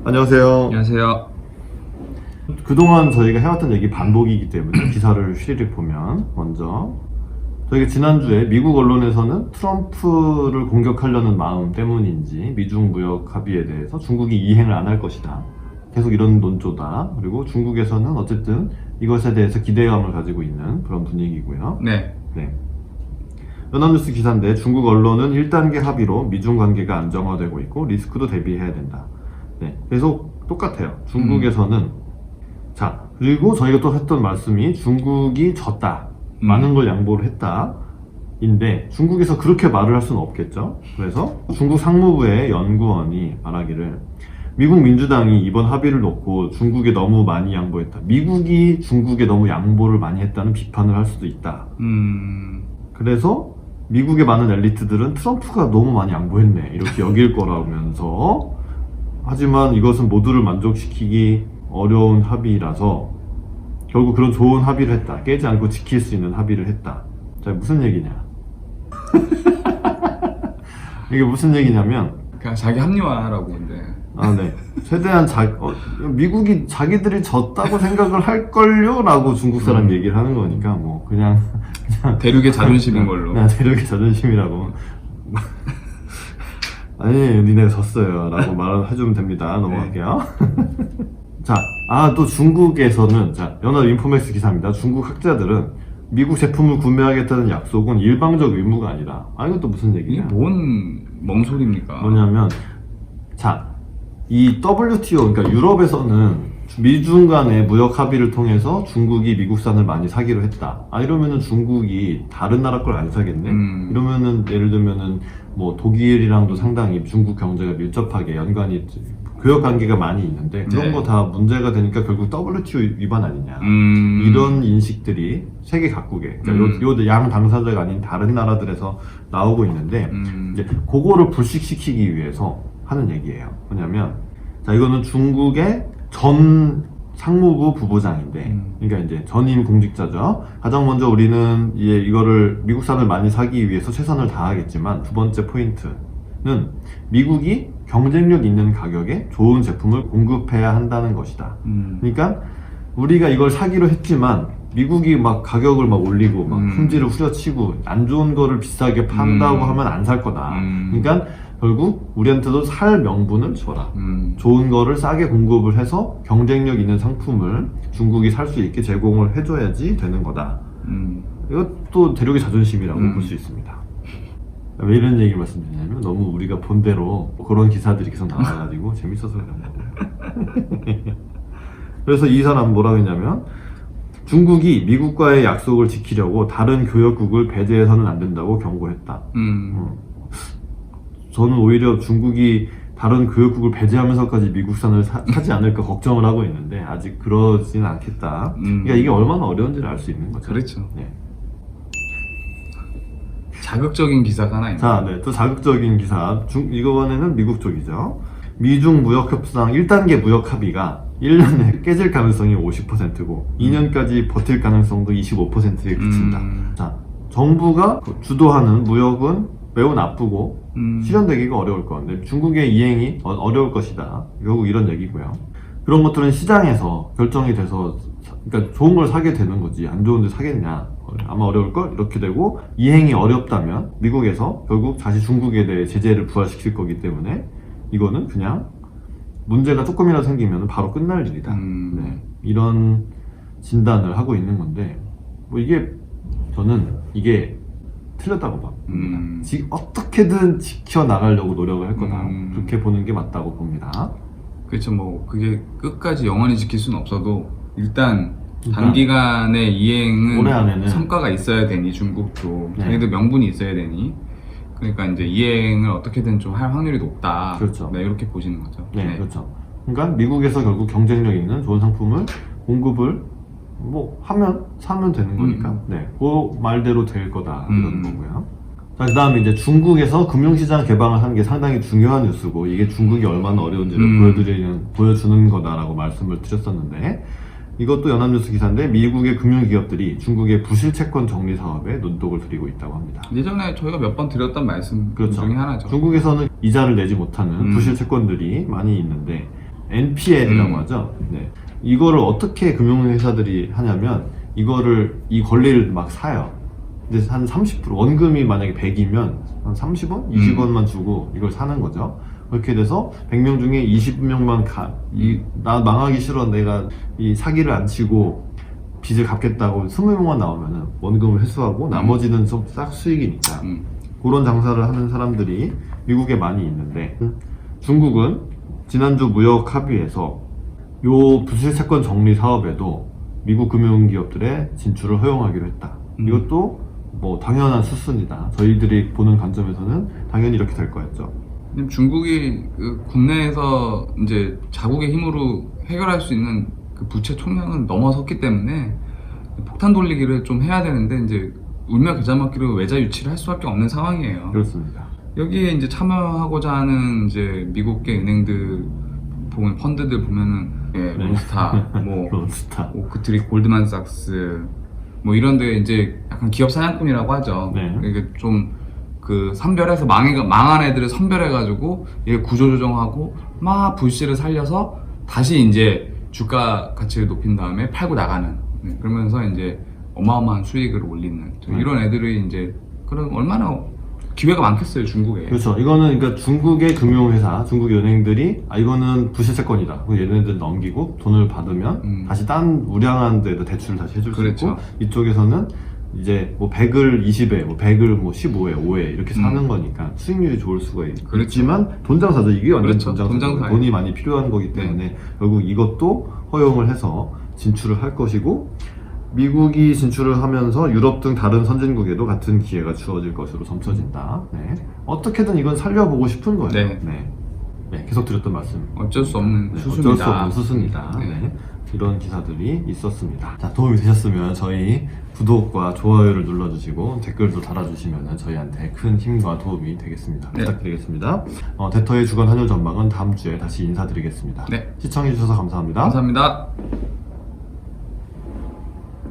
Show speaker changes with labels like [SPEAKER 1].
[SPEAKER 1] 안녕하세요.
[SPEAKER 2] 안녕하세요.
[SPEAKER 1] 그동안 저희가 해왔던 얘기 반복이기 때문에 기사를 쉬리릭 보면 먼저 저희가 지난주에 미국 언론에서는 트럼프를 공격하려는 마음 때문인지 미중 무역 합의에 대해서 중국이 이행을 안 할 것이다. 계속 이런 논조다. 그리고 중국에서는 어쨌든 이것에 대해서 기대감을 가지고 있는 그런 분위기고요.
[SPEAKER 2] 네.
[SPEAKER 1] 연합뉴스 기사인데 중국 언론은 1단계 합의로 미중 관계가 안정화되고 있고 리스크도 대비해야 된다. 계속 똑같아요. 중국에서는 자, 그리고 저희가 또 했던 말씀이 중국이 졌다. 많은 걸 양보를 했다. 인데 중국에서 그렇게 말을 할 수는 없겠죠. 그래서 중국 상무부의 연구원이 말하기를 미국 민주당이 이번 합의를 놓고 중국에 너무 많이 양보했다. 미국이 중국에 너무 양보를 많이 했다는 비판을 할 수도 있다. 그래서 미국의 많은 엘리트들은 트럼프가 너무 많이 양보했네 이렇게 여길 거라면서 하지만 이것은 모두를 만족시키기 어려운 합의라서 결국 그런 좋은 합의를 했다. 깨지 않고 지킬 수 있는 합의를 했다. 자, 무슨 얘기냐? 이게 무슨 얘기냐면
[SPEAKER 2] 그냥 자기 합리화라고 근데.
[SPEAKER 1] 네. 최대한 미국이 자기들이 졌다고 생각을 할걸요? 라고 중국 사람 얘기를 하는 거니까 뭐 그냥
[SPEAKER 2] 대륙의 자존심인 걸로.
[SPEAKER 1] 그냥 대륙의 자존심이라고 아니 니네가 졌어요 라고 말을 해주면 됩니다. 넘어갈게요. 자, 또 중국에서는 연합인포맥스 기사입니다. 중국 학자들은 미국 제품을 구매하겠다는 약속은 일방적 의무가 아니라 이것도 무슨
[SPEAKER 2] 이게
[SPEAKER 1] 얘기냐?
[SPEAKER 2] 뭔 멍소리입니까?
[SPEAKER 1] 뭐냐면 이 WTO, 그러니까 유럽에서는 미중 간의 무역 합의를 통해서 중국이 미국산을 많이 사기로 했다. 이러면은 중국이 다른 나라 걸 안 사겠네? 이러면은 예를 들면은 뭐 독일이랑도 상당히 중국 경제가 밀접하게 연관이 교역 관계가 많이 있는데 그런 거 다 문제가 되니까 결국 WTO 위반 아니냐. 이런 인식들이 세계 각국에, 그러니까 요 양 당사자가 아닌 다른 나라들에서 나오고 있는데 이제 그거를 불식시키기 위해서 하는 얘기예요. 뭐냐면 이거는 중국의 전 상무부 부부장인데 그러니까 이제 전임 공직자죠. 가장 먼저 우리는 이거를 미국산을 많이 사기 위해서 최선을 다하겠지만 두 번째 포인트는 미국이 경쟁력 있는 가격에 좋은 제품을 공급해야 한다는 것이다. 그러니까 우리가 이걸 사기로 했지만 미국이 막 가격을 막 올리고 막 품질을 후려치고 안 좋은 거를 비싸게 판다고 하면 안 살 거다. 그러니까 결국 우리한테도 살 명분을 줘라. 좋은 거를 싸게 공급을 해서 경쟁력 있는 상품을 중국이 살 수 있게 제공을 해줘야지 되는 거다. 이것도 대륙의 자존심이라고 볼 수 있습니다. 왜 이런 얘기를 말씀드리냐면 너무 우리가 본대로 그런 기사들이 계속 나와가지고 재밌어서 그런 거고. 그래서 이 사람 뭐라고 했냐면 중국이 미국과의 약속을 지키려고 다른 교역국을 배제해서는 안 된다고 경고했다. 저는 오히려 중국이 다른 교역국을 배제하면서까지 미국산을 사지 않을까 걱정을 하고 있는데 아직 그러지는 않겠다. 그러니까 이게 얼마나 어려운지를 알 수 있는 거죠.
[SPEAKER 2] 그렇죠. 자극적인 기사가 하나 있네요.
[SPEAKER 1] 또 자극적인 기사. 이번에는 미국 쪽이죠. 미중 무역 협상 1단계 무역 합의가 1년에 깨질 가능성이 50%고 2년까지 버틸 가능성도 25%에 그친다. 정부가 주도하는 무역은 매우 나쁘고 실현되기가 어려울 건데 중국의 이행이 어려울 것이다. 결국 이런 얘기고요. 그런 것들은 시장에서 결정이 돼서 그러니까 좋은 걸 사게 되는 거지 안 좋은데 사겠냐. 아마 어려울걸? 이렇게 되고 이행이 어렵다면 미국에서 결국 다시 중국에 대해 제재를 부활시킬 거기 때문에 이거는 그냥 문제가 조금이라도 생기면 바로 끝날 일이다. 이런 진단을 하고 있는 건데 뭐 저는 이게 틀렸다고 봅니다. 어떻게든 지켜나가려고 노력을 할 거다. 그렇게 보는 게 맞다고 봅니다.
[SPEAKER 2] 그렇죠. 뭐 그게 끝까지 영원히 지킬 수는 없어도 일단 단기간의 이행은
[SPEAKER 1] 올해 안에는
[SPEAKER 2] 성과가 있어야 되니 중국도 자기들 명분이 있어야 되니 그러니까 이제 이행을 어떻게든 좀 할 확률이 높다.
[SPEAKER 1] 그렇죠.
[SPEAKER 2] 이렇게 보시는 거죠.
[SPEAKER 1] 그렇죠. 그러니까 미국에서 결국 경쟁력 있는 좋은 상품을 공급을 사면 되는 거니까 그 말대로 될 거다 이런 거고요. 그 다음에 이제 중국에서 금융시장 개방을 하는 게 상당히 중요한 뉴스고 이게 중국이 얼마나 어려운지를 보여주는 거다라고 말씀을 드렸었는데 이것도 연합뉴스 기사인데 미국의 금융기업들이 중국의 부실채권 정리 사업에 눈독을 들이고 있다고 합니다.
[SPEAKER 2] 예전에 저희가 몇 번 드렸던 말씀
[SPEAKER 1] 그렇죠.
[SPEAKER 2] 중에 하나죠.
[SPEAKER 1] 중국에서는 이자를 내지 못하는 부실채권들이 많이 있는데 NPL이라고 하죠. 네. 이거를 어떻게 금융회사들이 하냐면 이 권리를 막 사요. 근데 한 30% 원금이 만약에 100이면 한 30원? 20원만 주고 이걸 사는 거죠. 그렇게 돼서 100명 중에 20명만 나 망하기 싫어, 내가 이 사기를 안 치고 빚을 갚겠다고 20명만 나오면은 원금을 회수하고 나머지는 좀 싹 수익이니까 그런 장사를 하는 사람들이 미국에 많이 있는데, 중국은 지난주 무역 합의에서 요 부실 채권 정리 사업에도 미국 금융기업들의 진출을 허용하기로 했다. 이것도 뭐 당연한 수순이다. 저희들이 보는 관점에서는 당연히 이렇게 될 거였죠.
[SPEAKER 2] 중국이 그 국내에서 이제 자국의 힘으로 해결할 수 있는 그 부채 총량은 넘어섰기 때문에 폭탄 돌리기를 좀 해야 되는데, 이제 울며 겨자 먹기로 외자 유치를 할 수밖에 없는 상황이에요.
[SPEAKER 1] 그렇습니다.
[SPEAKER 2] 여기에 이제 참여하고자 하는 이제 미국계 은행들 보면, 펀드들 보면은 론스타, 뭐
[SPEAKER 1] 론스타,
[SPEAKER 2] 오크트리, 골드만삭스 뭐 이런데 이제 약간 기업 사냥꾼이라고 하죠.
[SPEAKER 1] 네.
[SPEAKER 2] 이게 좀 그 선별해서 망한 애들을 선별해가지고 얘 구조조정하고 막 불씨를 살려서 다시 이제 주가 가치를 높인 다음에 팔고 나가는, 그러면서 이제 어마어마한 수익을 올리는 이런 애들이 이제, 그럼 얼마나 기회가 많겠어요, 중국에.
[SPEAKER 1] 그렇죠. 이거는 그러니까 중국의 금융회사, 중국 은행들이 이거는 부실채권이다. 얘네들 넘기고 돈을 받으면 다시 딴 우량한 데도 대출을 다시 해줄 수
[SPEAKER 2] 그렇죠.
[SPEAKER 1] 있고, 이쪽에서는 이제 뭐 100을 20에, 뭐 100을 뭐 15에, 5에 이렇게 사는 거니까 수익률이 좋을 수가
[SPEAKER 2] 그렇죠.
[SPEAKER 1] 있지만 돈장사죠. 이게 완전
[SPEAKER 2] 그렇죠.
[SPEAKER 1] 돈장사죠. 돈이 많이 필요한 거기 때문에 결국 이것도 허용을 해서 진출을 할 것이고, 미국이 진출을 하면서 유럽 등 다른 선진국에도 같은 기회가 주어질 것으로 점쳐진다. 네. 어떻게든 이건 살려보고 싶은 거예요.
[SPEAKER 2] 네.
[SPEAKER 1] 네, 계속 드렸던 말씀.
[SPEAKER 2] 어쩔 수 없는 수순이다.
[SPEAKER 1] 어쩔 수 없는 수순이다. 네. 이런 기사들이 있었습니다. 자, 도움이 되셨으면 저희 구독과 좋아요를 눌러주시고 댓글도 달아주시면 저희한테 큰 힘과 도움이 되겠습니다.
[SPEAKER 2] 네.
[SPEAKER 1] 부탁드리겠습니다. 데터의 주간 환율 전망은 다음 주에 다시 인사드리겠습니다.
[SPEAKER 2] 네.
[SPEAKER 1] 시청해주셔서 감사합니다.
[SPEAKER 2] 감사합니다.